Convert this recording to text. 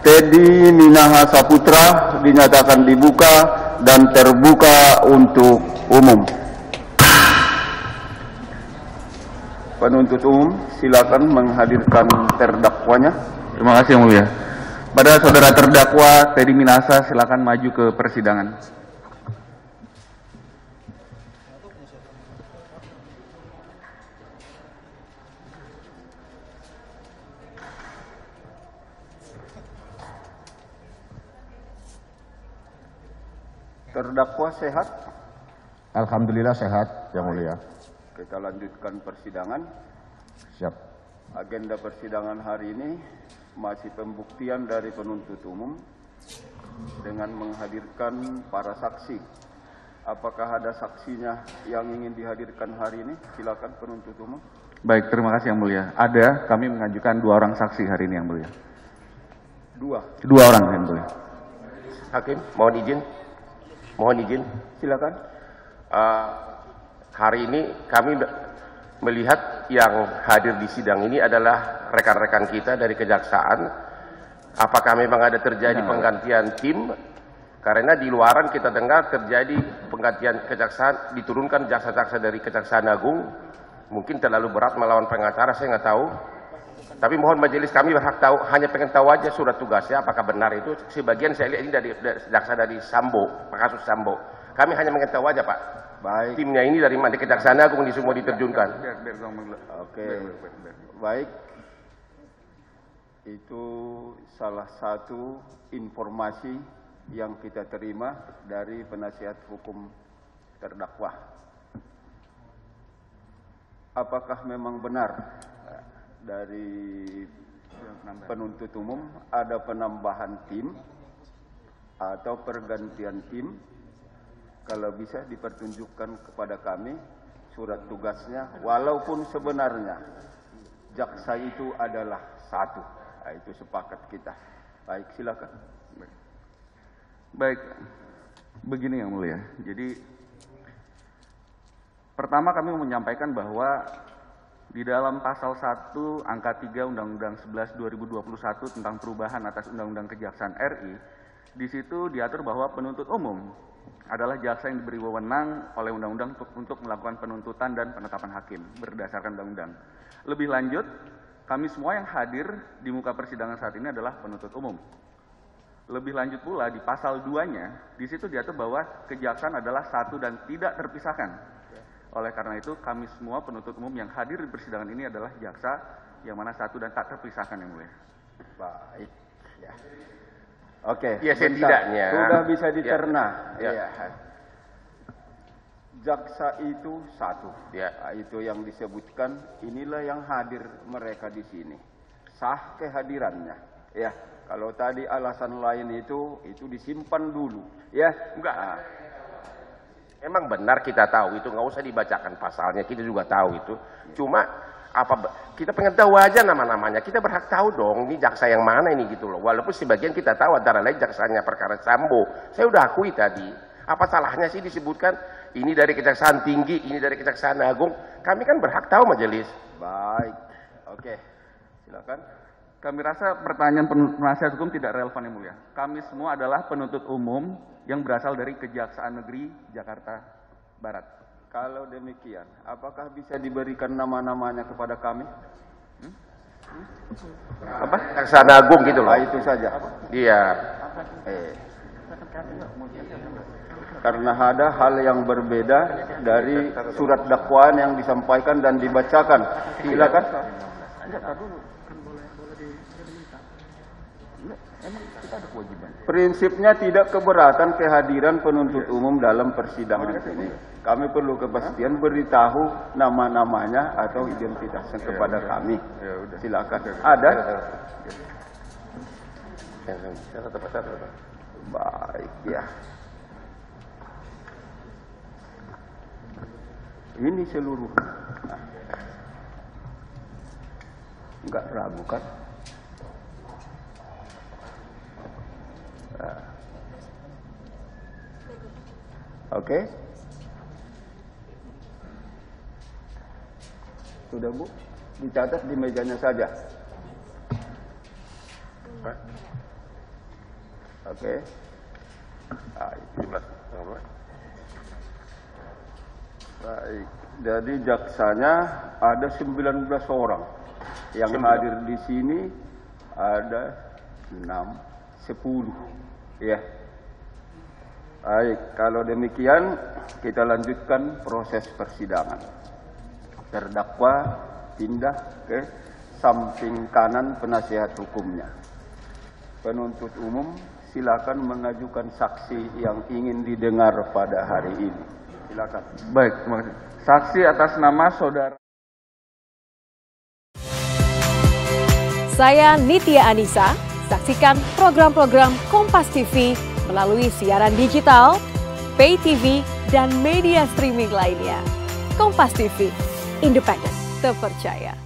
Teddy Minahasa Putra dinyatakan dibuka dan terbuka untuk umum. Penuntut umum silakan menghadirkan terdakwanya. Terima kasih Yang Mulia. Pada saudara terdakwa Teddy Minahasa, silakan maju ke persidangan. Terdakwa sehat? Alhamdulillah sehat, Yang Mulia. Kita lanjutkan persidangan. Siap. Agenda persidangan hari ini masih pembuktian dari penuntut umum dengan menghadirkan para saksi. Apakah ada saksinya yang ingin dihadirkan hari ini? Silakan penuntut umum. Baik, terima kasih Yang Mulia. Ada, kami mengajukan 2 orang saksi hari ini Yang Mulia. 2 orang Yang Mulia. Hakim, mohon izin. Mohon izin. Silakan. Hari ini kami melihat yang hadir di sidang ini adalah rekan-rekan kita dari kejaksaan. Apakah memang ada terjadi penggantian tim? Karena di luaran kita dengar terjadi penggantian kejaksaan, diturunkan jaksa-jaksa dari Kejaksaan Agung. Mungkin terlalu berat melawan pengacara, saya nggak tahu. Tapi mohon majelis kami berhak tahu, hanya pengen tahu aja surat tugasnya apakah benar itu. Sebagian saya lihat ini dari jaksa dari Sambo, kasus Sambo. Kami hanya pengen tahu aja Pak. Baik. Timnya ini dari mana? Kejaksaan Agung ini semua diterjunkan. Oke. Baik. Itu salah satu informasi yang kita terima dari penasihat hukum terdakwa. Apakah memang benar dari penuntut umum ada penambahan tim atau pergantian tim? Kalau bisa dipertunjukkan kepada kami surat tugasnya, walaupun sebenarnya jaksa itu adalah satu. Nah, itu sepakat kita. Baik, silakan. Baik, begini Yang Mulia. Jadi, pertama kami menyampaikan bahwa di dalam pasal 1 angka 3 Undang-Undang 11 2021 tentang perubahan atas Undang-Undang Kejaksaan RI, di situ diatur bahwa penuntut umum adalah jaksa yang diberi wewenang oleh undang-undang untuk melakukan penuntutan dan penetapan hakim berdasarkan undang-undang. Lebih lanjut, kami semua yang hadir di muka persidangan saat ini adalah penuntut umum. Lebih lanjut pula di pasal 2-nya, di situ diatur bahwa kejaksaan adalah satu dan tidak terpisahkan. Oleh karena itu, kami semua penuntut umum yang hadir di persidangan ini adalah jaksa yang mana satu dan tak terpisahkan Yang Mulia. Baik. Ya. Oke, ya, setidaknya sudah bisa dicerna. Ya. Ya. Jaksa itu satu. Ya. Nah, itu yang disebutkan. Inilah yang hadir mereka di sini. Sah kehadirannya. Ya. Kalau tadi alasan lain itu disimpan dulu. Ya. Enggak. Emang benar kita tahu itu, nggak usah dibacakan pasalnya, kita juga tahu itu. Cuma kita pengen tahu aja nama-namanya, kita berhak tahu dong ini jaksa yang mana ini gitu loh. Walaupun sebagian kita tahu antara lain jaksanya perkara Sambo, saya udah akui tadi. Apa salahnya sih disebutkan ini dari Kejaksaan Tinggi, ini dari Kejaksaan Agung? Kami kan berhak tahu majelis. Baik, oke, silakan. Kami rasa pertanyaan penasihat hukum tidak relevan Yang Mulia. Kami semua adalah penuntut umum yang berasal dari Kejaksaan Negeri Jakarta Barat. Kalau demikian, apakah bisa diberikan nama-namanya kepada kami? Apa? Kejaksaan Agung gitu loh. Itu saja. Iya. Karena ada hal yang berbeda dari surat dakwaan yang disampaikan dan dibacakan. Silakan. Prinsipnya tidak keberatan kehadiran penuntut umum dalam persidangan ini. Kami perlu kepastian beritahu nama-namanya atau identitasnya kepada kami. Silakan. Ada? Baik, ya. Ini seluruh. Enggak ragu kan? Oke. Sudah Bu, dicatat di mejanya saja. Oke. Ah, 17. Baik. Jadi jaksanya ada 19 orang. Yang hadir di sini ada 6, 10. Ya. Baik, kalau demikian kita lanjutkan proses persidangan. Terdakwa pindah ke samping kanan penasihat hukumnya. Penuntut umum silakan mengajukan saksi yang ingin didengar pada hari ini. Silakan. Baik, terima kasih. Saksi atas nama saudara. Saya Nitya Anissa, saksikan program-program Kompas TV melalui siaran digital, pay TV, dan media streaming lainnya. Kompas TV, independen, terpercaya.